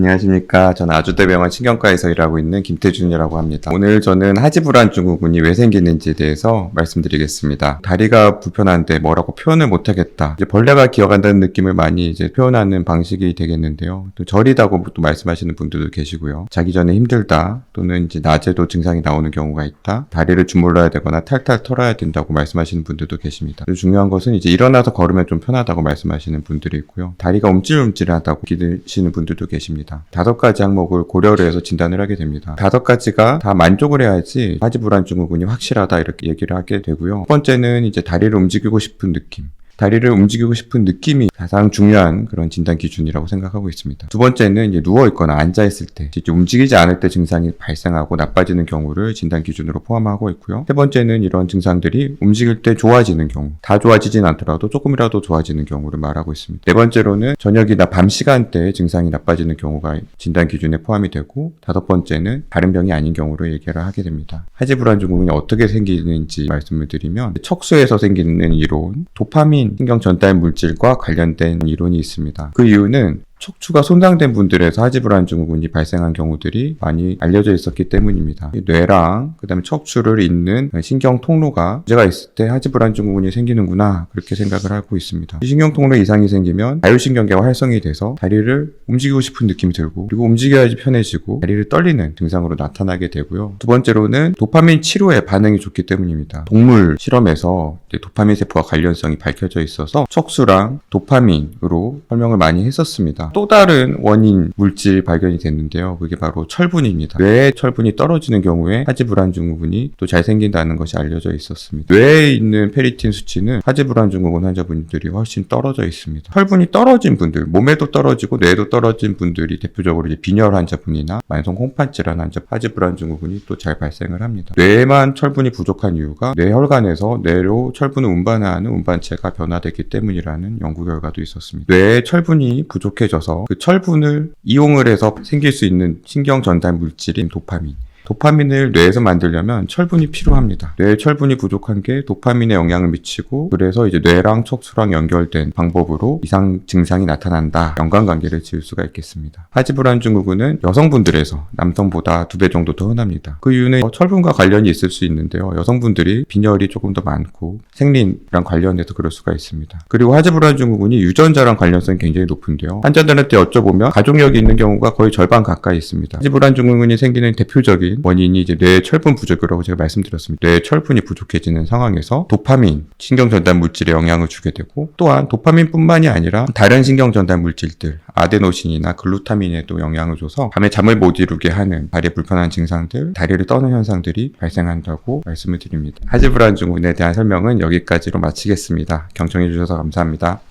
안녕하십니까. 저는 아주대병원 신경과에서 일하고 있는 김태준이라고 합니다. 오늘 저는 하지불안 증후군이 왜 생기는지에 대해서 말씀드리겠습니다. 다리가 불편한데 뭐라고 표현을 못하겠다. 이제 벌레가 기어간다는 느낌을 많이 이제 표현하는 방식이 되겠는데요. 또 저리다고 또 말씀하시는 분들도 계시고요. 자기 전에 힘들다 또는 이제 낮에도 증상이 나오는 경우가 있다. 다리를 주물러야 되거나 탈탈 털어야 된다고 말씀하시는 분들도 계십니다. 중요한 것은 이제 일어나서 걸으면 좀 편하다고 말씀하시는 분들이 있고요. 다리가 움찔움찔하다고 느끼시는 분들도 계십니다. 5가지 항목을 고려를 해서 진단을 하게 됩니다. 5가지가 다 만족을 해야지 하지불안 증후군이 확실하다 이렇게 얘기를 하게 되고요. 첫 번째는 이제 다리를 움직이고 싶은 느낌. 다리를 움직이고 싶은 느낌이 가장 중요한 그런 진단 기준이라고 생각하고 있습니다. 두 번째는 이제 누워있거나 앉아있을 때, 이제 움직이지 않을 때 증상이 발생하고 나빠지는 경우를 진단 기준으로 포함하고 있고요. 세 번째는 이런 증상들이 움직일 때 좋아지는 경우, 다 좋아지진 않더라도 조금이라도 좋아지는 경우를 말하고 있습니다. 네 번째로는 저녁이나 밤 시간대에 증상이 나빠지는 경우가 진단 기준에 포함이 되고, 5번째는 다른 병이 아닌 경우로 얘기를 하게 됩니다. 하지불안 증후군이 어떻게 생기는지 말씀을 드리면, 척수에서 생기는 이론, 도파민 신경 전달 물질과 관련된 이론이 있습니다. 그 이유는 척추가 손상된 분들에서 하지불안 증후군이 발생한 경우들이 많이 알려져 있었기 때문입니다. 뇌랑 그다음에 척추를 잇는 신경 통로가 문제가 있을 때 하지불안 증후군이 생기는구나 그렇게 생각을 하고 있습니다. 이 신경 통로 이상이 생기면 자율신경계가 활성이 돼서 다리를 움직이고 싶은 느낌이 들고 그리고 움직여야지 편해지고 다리를 떨리는 증상으로 나타나게 되고요. 두 번째로는 도파민 치료에 반응이 좋기 때문입니다. 동물 실험에서 도파민 세포와 관련성이 밝혀져 있어서 척수랑 도파민으로 설명을 많이 했었습니다. 또 다른 원인 물질 발견이 됐는데요. 그게 바로 철분입니다. 뇌에 철분이 떨어지는 경우에 하지불안 증후군이 또 잘 생긴다는 것이 알려져 있었습니다. 뇌에 있는 페리틴 수치는 하지불안 증후군 환자분들이 훨씬 떨어져 있습니다. 철분이 떨어진 분들, 몸에도 떨어지고 뇌에도 떨어진 분들이 대표적으로 이제 빈혈 환자분이나 만성 홍판 질환 환자, 하지불안 증후군이 또 잘 발생을 합니다. 뇌에만 철분이 부족한 이유가 뇌혈관에서 뇌로 철분을 운반하는 운반체가 변화됐기 때문이라는 연구 결과도 있었습니다. 뇌에 철분이 부족해져서 그 철분을 이용을 해서 생길 수 있는 신경 전달 물질인 도파민. 도파민을 뇌에서 만들려면 철분이 필요합니다. 뇌에 철분이 부족한 게 도파민에 영향을 미치고 그래서 이제 뇌랑 척수랑 연결된 방법으로 이상 증상이 나타난다. 연관관계를 지을 수가 있겠습니다. 하지불안 증후군은 여성분들에서 남성보다 2배 정도 더 흔합니다. 그 이유는 철분과 관련이 있을 수 있는데요. 여성분들이 빈혈이 조금 더 많고 생리랑 관련해서 그럴 수가 있습니다. 그리고 하지불안 증후군이 유전자랑 관련성이 굉장히 높은데요. 환자들한테 여쭤보면 가족력이 있는 경우가 거의 절반 가까이 있습니다. 하지불안 증후군이 생기는 대표적인 원인이 이제 뇌 철분 부족이라고 제가 말씀드렸습니다. 뇌 철분이 부족해지는 상황에서 도파민, 신경 전달 물질에 영향을 주게 되고 또한 도파민뿐만이 아니라 다른 신경 전달 물질들, 아데노신이나 글루타민에도 영향을 줘서 밤에 잠을 못 이루게 하는 다리에 불편한 증상들, 다리를 떠는 현상들이 발생한다고 말씀을 드립니다. 하지불안 증후군에 대한 설명은 여기까지로 마치겠습니다. 경청해 주셔서 감사합니다.